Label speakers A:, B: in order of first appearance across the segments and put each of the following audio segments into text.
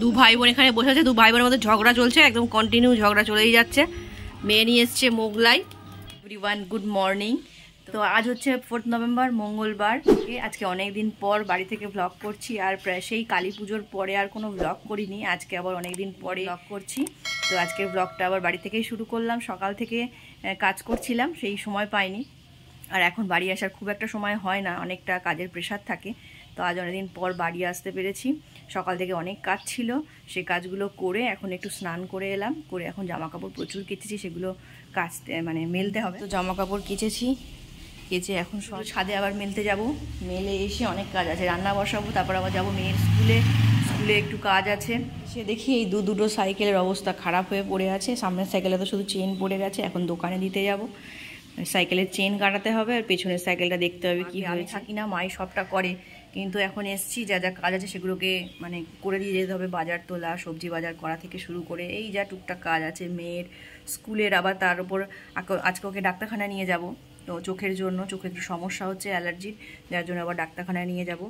A: দু ভাই বোন এখানে বসে আছে, দু ভাই বোনের মধ্যে ঝগড়া চলছে, একদম কন্টিনিউ ঝগড়া চলেই যাচ্ছে। মেয়ে নিয়ে এসছে মোগলাই। Everyone good morning. তো আজ হচ্ছে 4 নভেম্বর মঙ্গলবার। আজকে অনেক দিন পর বাড়ি থেকে ব্লগ করছি, আর প্রায় সেই কালী পুজোর পরে আর কোনো ব্লগ করিনি, আজকে আবার অনেক দিন পরে ব্লগ করছি। তো আজকের ব্লগটা আবার বাড়ি থেকেই শুরু করলাম। সকাল থেকে কাজ করছিলাম, সেই সময় পাইনি, আর এখন বাড়ি আসার খুব একটা সময় হয় না, অনেকটা কাজের প্রেশার থাকে। তো আজ অনেকদিন পর বাড়ি আসতে পেরেছি। সকাল থেকে অনেক কাজ ছিল, সেই কাজগুলো করে এখন একটু স্নান করে এলাম, করে এখন জামা কাপড় প্রচুর কেচেছি, সেগুলো কাচতে মানে মেলতে হবে। তো জামা কাপড় কেচেছি, কেচে এখন সব ছাদে আবার মেলতে যাব। মেলে এসে অনেক কাজ আছে, রান্না বসাবো, তারপর আবার যাবো মেয়ের স্কুলে একটু কাজ আছে। সে দেখি এই দুটো সাইকেলের অবস্থা খারাপ হয়ে পড়ে আছে। সামনের সাইকেলে তো শুধু চেন পড়ে গেছে, এখন দোকানে দিতে যাব, সাইকেলের চেন কাটাতে হবে, আর পেছনের সাইকেলটা দেখতে হবে কি হয়। থাকি না, মাই সবটা করে, কিন্তু এখন এসছি, যা যা কাজ আছে সেগুলোকে মানে করে দিয়ে যেতে হবে। বাজার তোলা, সবজি বাজার করা থেকে শুরু করে এই যা টুকটাক কাজ আছে মেয়ের স্কুলের, আবার তার উপর আজকে ওকে ডাক্তারখানায় নিয়ে যাব। তো চোখের জন্য, চোখে একটু সমস্যা হচ্ছে অ্যালার্জির, যার জন্য আবার ডাক্তারখানায় নিয়ে যাব।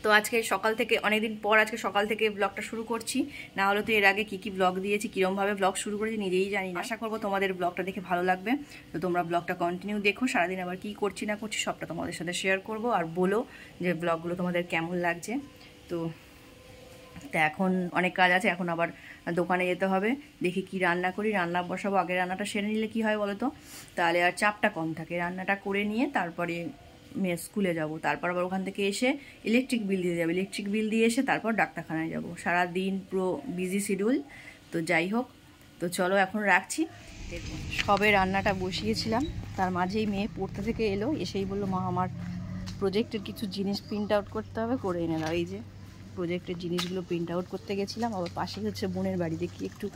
A: তো আজকে সকাল থেকে, অনেকদিন পর আজকে সকাল থেকে ব্লগটা শুরু করছি। না হলে তো এর আগে কী ব্লগ দিয়েছি, কীরমভাবে ব্লগ শুরু করেছি নিজেই জানি না। আশা করবো তোমাদের ব্লগটা দেখে ভালো লাগবে। তো তোমরা ব্লগটা কন্টিনিউ দেখো, সারাদিন আবার কী করছি না করছি সবটা তোমাদের সাথে শেয়ার করব, আর বলো যে ব্লগগুলো তোমাদের কেমন লাগছে। তো এখন অনেক কাজ আছে, এখন আবার দোকানে যেতে হবে, দেখি কি রান্না করি, রান্না বসাবো। আগে রান্নাটা সেরে নিলে কি হয় বলো তো, তাহলে আর চাপটা কম থাকে। রান্নাটা করে নিয়ে তারপরে মেয়ে স্কুলে যাব, তারপর আবার ওখান থেকে এসে ইলেকট্রিক বিল দিয়ে যাবো, ইলেকট্রিক বিল দিয়ে এসে তারপর ডাক্তারখানায় যাব। সারাদিন পুরো বিজি শিডিউল। তো যাই হোক, তো চলো এখন রাখছি। দেখুন সবে রান্নাটা বসিয়েছিলাম, তার মাঝেই মেয়ে পড়তে থেকে এলো, এসেই বললো মা আমার প্রজেক্টের কিছু জিনিস প্রিন্ট আউট করতে হবে, করে এনে দাও। এই যে প্রজেক্টের জিনিসগুলো প্রিন্ট আউট করতে গেছিলাম, আবার পাশেই হচ্ছে বোনের বাড়ি, দেখি একটু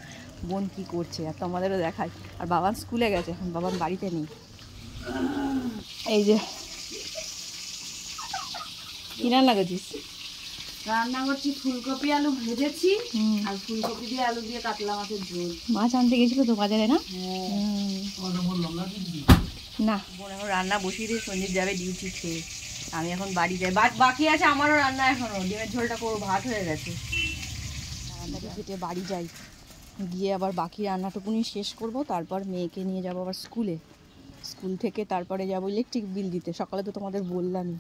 A: বোন কি করছে, আর তোমাদেরও দেখায়। আর বাবান স্কুলে গেছে, এখন বাবান বাড়িতে নেই। এই যে কি রান্না করছিস?
B: রান্না করছি ফুলকপি আলু ভেজেছি, আর ফুলকপি দিয়ে আলু দিয়ে কাতলা মাছের ঝোল।
A: মাছ আনতে গেছিল তো বাজারে না? না, বোন এখন রান্না বসিয়ে দিয়ে সঞ্জীব যাবে ডিউটি খেয়ে, আমি এখন বাড়ি যাই। বাকি আছে আমারও রান্না, এখনও ডিমের ঝোলটা করবো, ভাত হয়ে গেছে। রান্নাটা খেতে বাড়ি যাই, গিয়ে আবার বাকি রান্নাটুকুনি শেষ করব, তারপর মেয়েকে নিয়ে যাব আবার স্কুলে। স্কুল থেকে তারপরে যাব ইলেকট্রিক বিল দিতে, সকালে তো তোমাদের বললামই।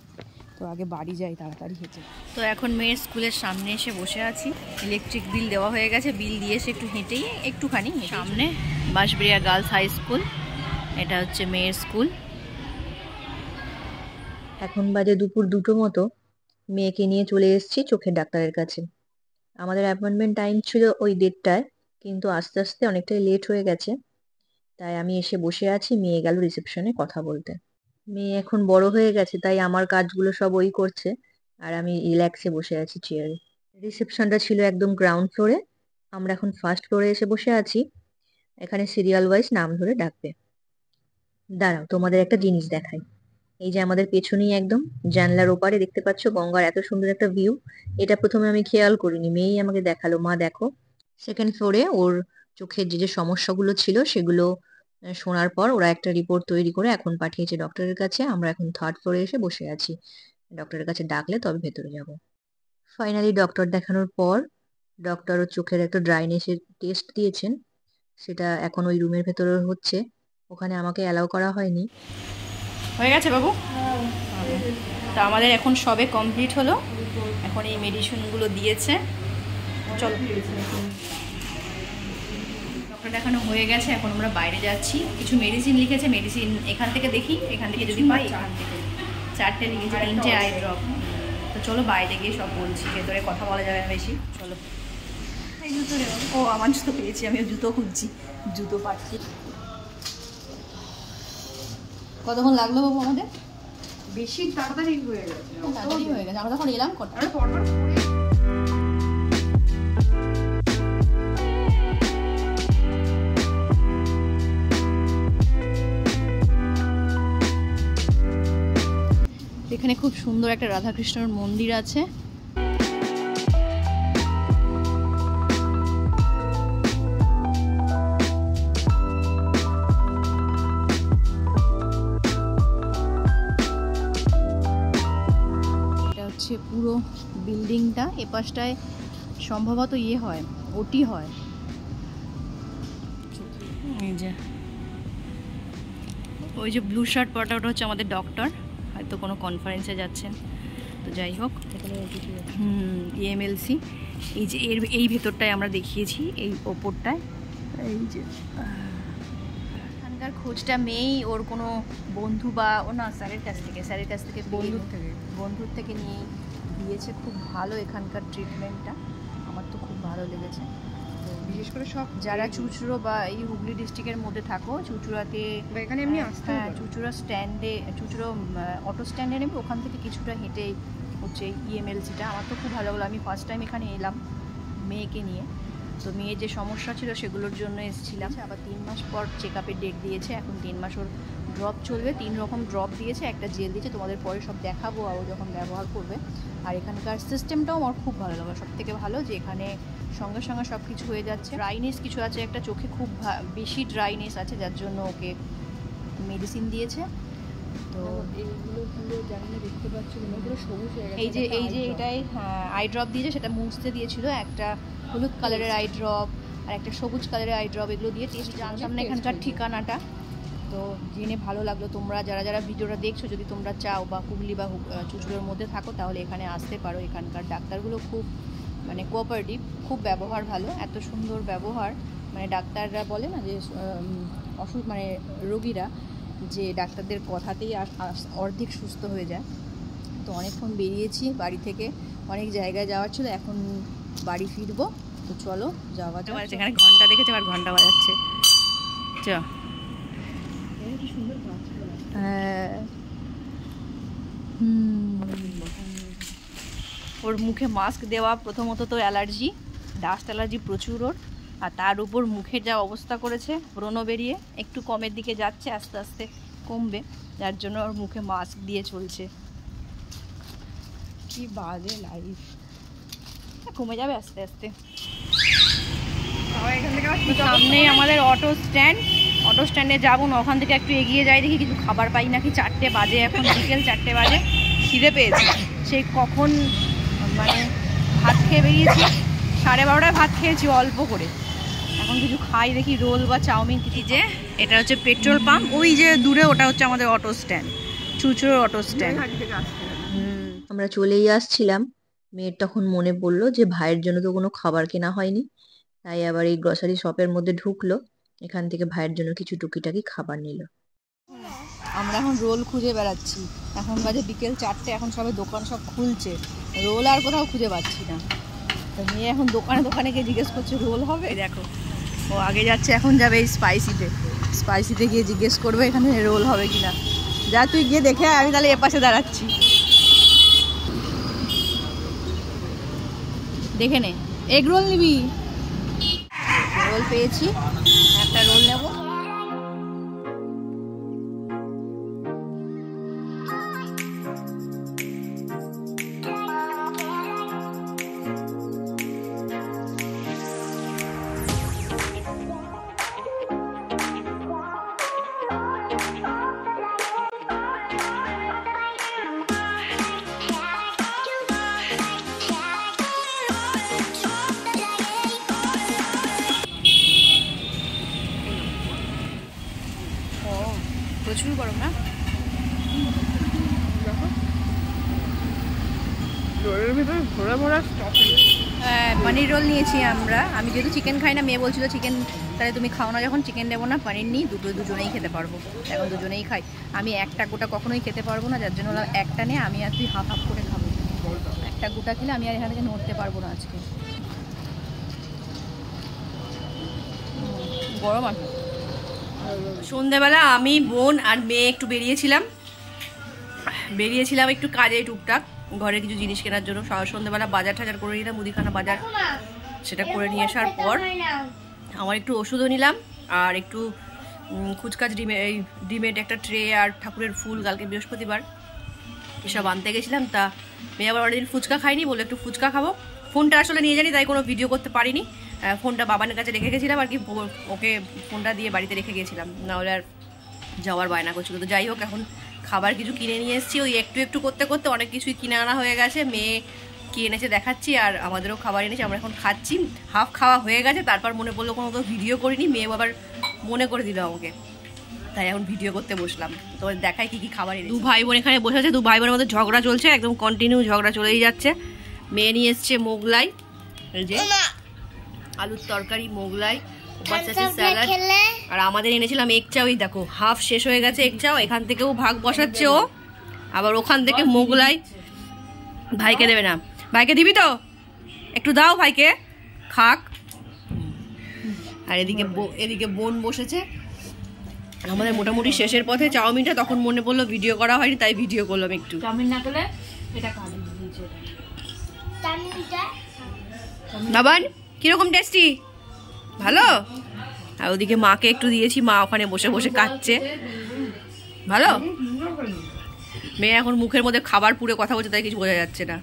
A: তো আগে বাড়ি যাই তাড়াতাড়ি হেঁটে। তো এখন মেয়ের স্কুলের সামনে এসে বসে আছি, ইলেকট্রিক বিল দেওয়া হয়ে গেছে, বিল দিয়ে এসে একটু হেঁটেই একটুখানি সামনে বাঁশবেড়িয়া গার্লস হাই স্কুল, এটা হচ্ছে মেয়ের স্কুল।
C: এখন বাজে দুপুর 2টো মতো। মেয়েকে নিয়ে চলে এসেছি চোখের ডাক্তারের কাছে। আমাদের অ্যাপয়েন্টমেন্ট টাইম ছিল ওই 1:30টায়, কিন্তু আস্তে আস্তে অনেকটাই লেট হয়ে গেছে, তাই আমি এসে বসে আছি। মেয়ে গেল রিসেপশনে কথা বলতে। মেয়ে এখন বড় হয়ে গেছে, তাই আমার কাজগুলো সব ওই করছে, আর আমি রিল্যাক্সে বসে আছি চেয়ারে। রিসেপশনটা ছিল একদম গ্রাউন্ড ফ্লোরে, আমরা এখন ফার্স্ট ফ্লোরে এসে বসে আছি। এখানে সিরিয়াল ওয়াইজ নাম ধরে ডাকবে। দাঁড়াও তোমাদের একটা জিনিস দেখাই। এই যে আমাদের পেছনেই একদম জানলার ওপারে দেখতে পাচ্ছ গঙ্গার এত সুন্দর একটা ভিউ। এটা প্রথমে আমি খেয়াল করিনি, মেয়েই আমাকে দেখালো, মা দেখো। সেকেন্ড ফ্লোরে ওর চোখের যে যে সমস্যাগুলো ছিল সেগুলো শোনার পর ওরা একটা রিপোর্ট তৈরি করে এখন পাঠিয়েছে ডক্টরের কাছে। আমরা এখন 3rd ফ্লোরে এসে বসে আছি, ডক্টরের কাছে ডাকলে তবে ভেতরে যাব। ফাইনালি ডক্টর দেখানোর পর ডক্টর ওর চোখের একটা ড্রাইনেসের টেস্ট দিয়েছেন, সেটা এখন ওই রুমের ভেতরে হচ্ছে, ওখানে আমাকে অ্যালাউ করা হয়নি।
A: হয়ে গেছে বাবু? তা আমাদের এখন সবে কমপ্লিট হলো, এখন এই মেডিসিনগুলো দিয়েছে। চলো, ডক্টর দেখানো হয়ে গেছে, এখন আমরা বাইরে যাচ্ছি। কিছু মেডিসিন লিখেছে, মেডিসিন এখান থেকে দেখি, এখান থেকে যদি পাই। এখান থেকে 4টে লিখেছে, 3টে আই ড্রপ। তো চলো বাইরে গিয়ে সব বলছি, ভেতরে কথা বলা যাবে না বেশি। চলো। এই জুতো রে, ও আমার জুতো পেয়েছি, আমিও জুতো খুঁজছি, জুতো পাচ্ছি। কতক্ষণ লাগলো বাবু আমাদের?
B: বেশি তাড়াতাড়ি হয়ে গেছে,
A: তাড়াতাড়ি হয়ে গেছে, আমরা তখন এলাম কটা? এখানে খুব সুন্দর একটা রাধাকৃষ্ণর মন্দির আছে। পুরো বিল্ডিংটা এপাশটায় সম্ভবত ইয়ে হয়, ওটি হয়। এই যে ওই যে ব্লু শার্ট পরাটা ওটা হচ্ছে আমাদের ডক্টর, হয়তো কোনো কনফারেন্সে যাচ্ছেন। তো যাই হোক, EMLC এই যে এই ভেতরটায় আমরা দেখিয়েছি, এই ওপরটায়। এই যে এখানকার খোঁজটা মেয়েই ওর কোনো বন্ধু বা ও না স্যারের কাছ থেকে বন্ধুর থেকে নিয়ে দিয়েছে। খুব ভালো এখানকার ট্রিটমেন্টটা, আমার তো খুব ভালো লেগেছে। তো বিশেষ করে সব যারা চুঁচুড়ো বা এই হুগলি ডিস্ট্রিক্টের মধ্যে থাকো, চুঁচুড়াতে এখানে এমনি আসতে, হ্যাঁ চুঁচুড়া স্ট্যান্ডে, চুঁচুড়ো অটো স্ট্যান্ডে নেবে, ওখান থেকে কিছুটা হেঁটে হচ্ছে EMLCটা। আমার তো খুব ভালো লাগলো। আমি ফার্স্ট টাইম এখানে এলাম মেয়েকে নিয়ে। তো মেয়ের যে সমস্যা ছিল সেগুলোর জন্য এসেছিলাম। আবার 3 মাস পর চেক আপের ডেট দিয়েছে। এখন 3 মাস ওর ড্রপ চলবে, 3 রকম ড্রপ দিয়েছে, একটা জেল দিয়েছে। তোমাদের পরে সব দেখাবো আর ও যখন ব্যবহার করবে। আর এখানকার সিস্টেমটাও আমার খুব ভালো লাগে। সব থেকে ভালো যে এখানে সঙ্গে সঙ্গে সব কিছু হয়ে যাচ্ছে। ড্রাইনেস কিছু আছে, একটা চোখে খুব বেশি ড্রাইনেস আছে, যার জন্য ওকে মেডিসিন দিয়েছে। তো এইগুলো পুরো জানি না দেখতে পাচ্ছ, এগুলো সবুজ হয়ে গেছে। এই যে এটাই আই ড্রপ দিয়েছে, সেটা মুছতে দিয়েছিল। একটা হলুদ কালারের আই ড্রপ আর একটা সবুজ কালারের আই ড্রপ, এগুলো দিয়ে টেস্ট জানতাম না এখানকার ঠিকানাটা। তো জেনে ভালো লাগলো। তোমরা যারা ভিডিওটা দেখছো, যদি তোমরা চাও বা হুগলি বা চুঁচুড়োর মধ্যে থাকো, তাহলে এখানে আসতে পারো। এখানকার ডাক্তারগুলো খুব মানে কোঅপারেটিভ, খুব ব্যবহার ভালো, এত সুন্দর ব্যবহার। মানে ডাক্তাররা বলে না যে মানে রোগীরা যে ডাক্তারদের কথাতেই অর্ধেক সুস্থ হয়ে যায়। তো অনেকক্ষণ বেরিয়েছি বাড়ি থেকে, অনেক জায়গায় যাওয়ার ছিল, এখন বাড়ি ফিরবো। তো চলো যাওয়া যাক। সেখানে ঘন্টা দেখেছে, আর ঘন্টা বাজাচ্ছে। হ্যাঁ, ওর মুখে মাস্ক দেওয়া, প্রথমত তো অ্যালার্জি, ডাস্ট অ্যালার্জি প্রচুর ওর। আর তার উপর মুখের যা অবস্থা করেছে, ব্রণ বেরিয়ে একটু কমের দিকে যাচ্ছে, আস্তে আস্তে কমবে, যার জন্য ওর মুখে মাস্ক দিয়ে চলছে। কি বাজে লাইফ, কমে যাবে আস্তে আস্তে। সামনেই আমাদের অটো স্ট্যান্ডে যাবো না, ওখান থেকে একটু এগিয়ে যাই, দেখি কিছু খাবার পাই নাকি। 4টে বাজে, এখন বিকেল 4টে বাজে, খিদে পেয়েছে। সেই কখন মানে ভাত খেয়ে বেরিয়েছি, 12:30টায় ভাত খেয়েছি অল্প করে। এখন কিছু খাই, দেখি রোল বা চাউমিন কিছু। যে এটা হচ্ছে পেট্রোল পাম্প, ওই যে দূরে ওটা হচ্ছে আমাদের অটো স্ট্যান্ড, চুঁচুড়োর অটো স্ট্যান্ড।
C: আমরা চলেই আসছিলাম। মেয়ের তখন মনে পড়লো যে ভাইয়ের জন্য তো কোনো খাবার কেনা হয়নি, তাই আবার এই গ্রসারি শপের মধ্যে ঢুকলো, এখান থেকে ভাইয়ের জন্য কিছু টুকিটাকি খাবার নিল।
A: আমরা এখন রোল খুঁজে বেড়াচ্ছি, এখন বাজে বিকেল 4টে, এখন সবে দোকান সব খুলছে, রোল আর কোথাও খুঁজে পাচ্ছি না। তো মেয়ে এখন দোকানে গিয়ে জিজ্ঞেস করছে রোল হবে। দেখো ও আগে যাচ্ছে, এখন যাবে এই স্পাইসিতে গিয়ে জিজ্ঞেস করবে এখানে রোল হবে কিনা। যা তুই গিয়ে দেখে, আমি তাহলে এপাশে দাঁড়াচ্ছি, দেখে নে। এগ রোল নিবি? রোল পেয়েছি, একটা রোল নেব। প্রচুর গরম না?
B: রোলের ভিতরে ভরা স্টফিং।
A: হ্যাঁ, পনির রোল নিয়েছি আমরা। আমি যেহেতু চিকেন খাই না, মেয়ে বলছিল চিকেন তাহলে তুমি খাও না, যখন চিকেন নেবো না, পনির নিই, দুজনেই খেতে পারবো। এখন দুজনেই খাই। আমি একটা গোটা কখনোই খেতে পারবো না, যার জন্য একটা নিয়ে আমি আর তুই হাফ করে খাবো। একটা গোটা খেলে আমি আর এখান থেকে নড়তে পারবো না আজকে। গরম আছে। সন্ধ্যেবেলা আমি, বোন আর মেয়ে একটু বেরিয়েছিলাম একটু কাজে, টুকটাক ঘরে কিছু জিনিস কেনার জন্য। সন্ধ্যেবেলা বাজার টাজার করে নিলাম, মুদিখানা বাজার, সেটা করে নিয়ে আসার পর আমার একটু ওষুধও নিলাম, আর একটু খুচকাচ ডিমেট একটা ট্রে, আর ঠাকুরের ফুল, কালকে বৃহস্পতিবার, এসব আনতে গেছিলাম। তা মেয়ে আবার অনেকদিন ফুচকা খাইনি, বলে একটু ফুচকা খাবো। ফোনটা আসলে নিয়ে জানি, তাই কোনো ভিডিও করতে পারিনি। ফোনটা বাবানের কাছে রেখে গেছিলাম আর কি, ওকে ফোনটা দিয়ে বাড়িতে রেখে গেছিলাম, নাহলে আর যাওয়ার বায়না করছিল। তো যাই হোক, এখন খাবার কিছু কিনে নিয়ে এসেছি। ওই একটু করতে করতে অনেক কিছুই কিনে আনা হয়ে গেছে। মেয়ে কি এনেছে দেখাচ্ছি, আর আমাদেরও খাবার এনেছে, আমরা এখন খাচ্ছি। হাফ খাওয়া হয়ে গেছে, তারপর মনে পড়লো কোনো তো ভিডিও করিনি, মেয়ে আবার মনে করে দিল আমাকে, তাই এখন ভিডিও করতে বসলাম। তো দেখায় কি কি খাবার এনেছে। দু ভাই বোন এখানে বসে আছে, দু ভাই বোনের মধ্যে ঝগড়া চলছে, একদম কন্টিনিউ ঝগড়া চলেই যাচ্ছে। মেয়ে নিয়ে এসছে মোগলাই, এই যে আলুর তরকারি, মোগলাই, স্যালাড, আর আমাদের এনেছিলাম এগ চাও। দেখো হাফ শেষ হয়ে গেছে এগ চাও, এখান থেকেও ভাগ বসাচ্ছে ও, আবার ওখান থেকে মোগলাই। ভাইকে দেবে না, ভাইকে দিবি তো, একটু দাও ভাইকে খাক। আর এদিকে বোন বসেছে। আমাদের মোটামুটি শেষের পথে চাউমিনটা, তখন মনে পড়লো ভিডিও করা হয়নি, তাই ভিডিও করলাম একটু।
B: চাউমিন না খেলে এটা
A: বাবান কিরকম টেস্টি, ভালো? আর ওদিকে মাকে একটু দিয়েছি, মা ওখানে বসে বসে কাটছে। ভালো? মেয়ে এখন মুখের মধ্যে খাবার পুরে কথা বলছে, তাই কিছু বোঝা যাচ্ছে না।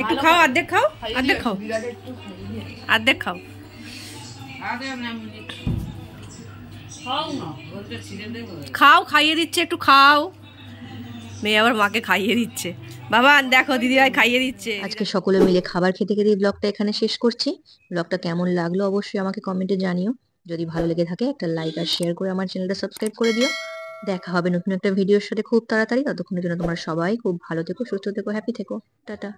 A: একটু খাও, অর্ধেক খাও, অর্ধেক খাও, অর্ধেক খাও। খাও, খাইয়ে দিচ্ছে, একটু খাও। মেয়ে আবার মাকে খাইয়ে দিচ্ছে। বাবা দেখো দিদিভাই খাইয়ে দিচ্ছে।
C: আজকে সকলে মিলে খাবার খেতে খেতে ব্লগটা এখানে শেষ করছি। ব্লগটা কেমন লাগলো অবশ্যই আমাকে কমেন্টে জানিও। যদি ভালো লেগে থাকে একটা লাইক আর শেয়ার করে আমার চ্যানেলটা সাবস্ক্রাইব করে দিও। দেখা হবে নতুন একটা ভিডিওর সাথে খুব তাড়াতাড়ি। ততক্ষণের জন্য তোমরা সবাই খুব ভালো থেকো, সুস্থ থেকো, হ্যাপি থেকো। টাটা।